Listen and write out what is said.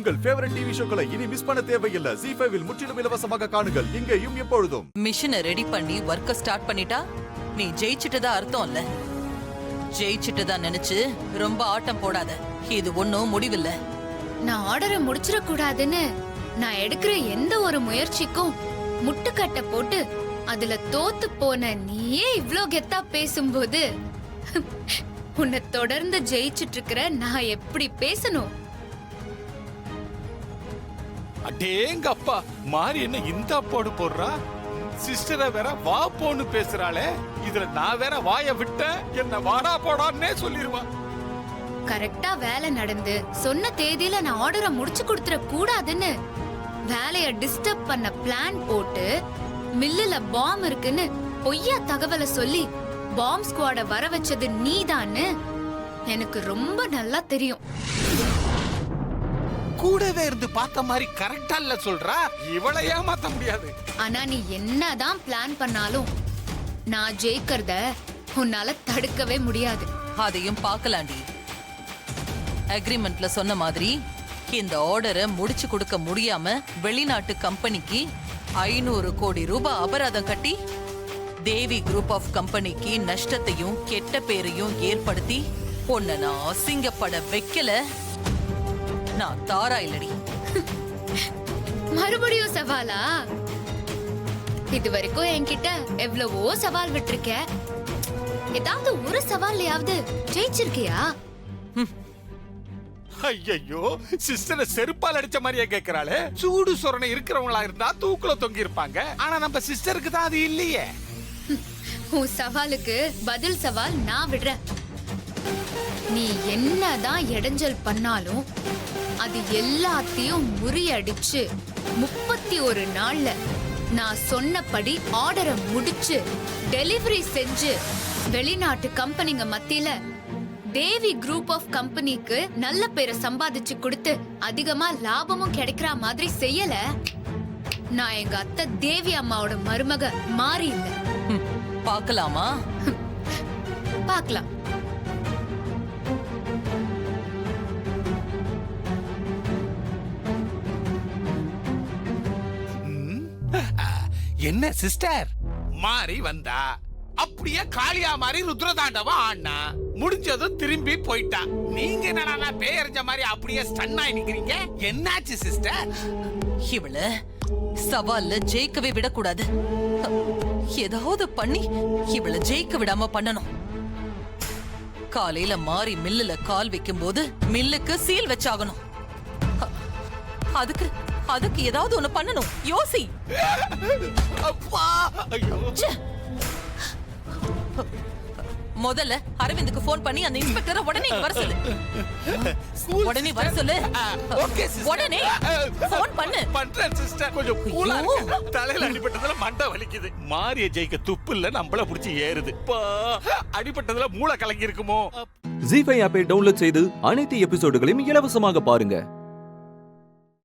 உங்கள் favourite TV ஷோக்களை இனி miss பண்ண தேவையில்லை. ZEE5 இல் முற்றிலும் இலவசமாக காணுங்கள். இங்கேயும் எப்பொழுதும். மிஷினை ரெடி பண்ணி வர்க்க ஸ்டார்ட் பண்ணிட்டா நீ ஜெயிச்சிட்டதா அர்த்தம் இல்ல. ஜெயிச்சிட்டதா நினைச்சு ரொம்ப ஆட்டம் போடாத. இது ஒன்னும் முடிவில்ல. நான் ஆர்டரை முடிச்சிட கூடாதுன்னு நான் எடுக்கிற எந்த ஒரு முயற்சிக்கும் முட்டுக்கட்டை போட்டு அதுல தோத்து போன நீயே இவ்ளோ கெத்தா பேசும்போது உன்னை தொடர்ந்து ஜெயிச்சிட்டு இருக்கிற நான் எப்படி பேசணும்? அடேங்கப்பா, மாறி என்ன இந்த போடு போடுறா? சிஸ்டரை வேற வா போன்னு பேசுறாளே. இதுல நான் வேற வாய விட்ட என்ன வாடா போடான்னே சொல்லிருவா. கரெக்டா வேலை நடந்து சொன்ன தேதியில நான் ஆர்டரை முடிச்சு கொடுத்துட கூடாதுன்னு வேலைய டிஸ்டர்ப் பண்ண பிளான் போட்டு மில்லுல பாம் இருக்குன்னு பொய்யா தகவலை சொல்லி பாம் ஸ்குவாட வர வச்சது நீதான்னு எனக்கு ரொம்ப நல்லா தெரியும். கூடவே இருந்து பார்த்த மாதிரி கரெக்டா இல்ல சொல்றா. இவளை ஏமாத்த முடியாது. ஆனா நீ என்னதான் பிளான் பண்ணாலும் நான் ஜெயிக்கிறத உன்னால தடுக்கவே முடியாது. அதையும் பார்க்கலாண்டி. அக்ரிமெண்ட்ல சொன்ன மாதிரி இந்த ஆர்டரை முடிச்சு கொடுக்க முடியாம வெளிநாட்டு கம்பெனிக்கு 500 கோடி ரூபாய் அபராதம் கட்டி தேவி குரூப் ஆஃப் கம்பெனிக்கு நஷ்டத்தையும் கெட்ட பேரையும் ஏற்படுத்தி உன்னை நான் அசிங்கப்பட வைக்கல. நான் தாரா இல்லடி. மறுபடியும் சவாலா? இது வரைக்கும் என்கிட்ட எவ்வளவோ சவால் விட்டுருக்க. ஏதாவது ஒரு சவால்லையாவது ஜெயிச்சிருக்கியா? ஐயோ, சிஸ்டரை செருப்பால் அடிச்ச மாதிரியே கேக்குறாளே. சூடு சொரணை இருக்கிறவங்களா இருந்தா தூக்குல தொங்கி இருப்பாங்க. ஆனா நம்ம சிஸ்டருக்கு தான் அது இல்லையே. உன் சவாலுக்கு பதில் சவால் நான் விடுறேன். நீ என்னதான் இடைஞ்சல் பண்ணாலும் அது எல்லாத்தையும் முறியடிச்சு 31 நாள்ல நான் சொன்னபடி ஆர்டரை முடிச்சு டெலிவரி செஞ்சு வெளிநாட்டு கம்பெனிங்க மத்தியில தேவி குரூப் ஆஃப் கம்பெனிக்கு நல்ல பேரை சம்பாதிச்சு கொடுத்து அதிகமா லாபமும் கிடைக்கிற மாதிரி செய்யல. நான் எங்க அத்தை தேவி அம்மாவோட மருமக மாறி இல்ல. பார்க்கலாமா? பார்க்கலாம். என்ன சிஸ்டர், மாறி வந்தா அப்படியே காளியா மாதிரி ருத்ரதாண்டவா ஆனா முடிஞ்சதும் திரும்பி போயிட்டா. நீங்க என்னடா பேயறிஞ்ச மாதிரி அப்படியே ஸ்டன் ஆகி நிக்கிறீங்க? என்னாச்சு சிஸ்டர்? இவள சவால்ல ஜெயிக்கவே விடக்கூடாது. ஏதாவது பண்ணி இவள ஜெயிக்க விடாம பண்ணணும். காலையில மாறி மில்லுல கால் வைக்கும் போது மில்லுக்கு சீல் வச்சாகணும். அதுக்கு ஏதாவது ஒண்ணு பண்ணணும். யோசி. அப்பா, ஐயோ. முதல்ல அரவிந்துக்கு போன் பண்ணி அந்த இன்ஸ்பெக்டரை உடனே வர சொல்லு. உடனே வர சொல்லு. Okay sister. உடனே போன் பண்ணு. பண்றேன் சிஸ்டர். கொஞ்சம் கூலா இருங்க. தலையில அடிபட்டதுல மண்டை வலிக்குது. மாரிய ஜெயிக்க துப்பு இல்ல, நம்மள புடிச்சு ஏறுது. அடிபட்டதுல மூளை கலங்கி இருக்குமோ? ZEE5 ஆப்பை டவுன்லோட் செய்து அனைத்து எபிசோடுகளையும் இலவசமாக பாருங்க.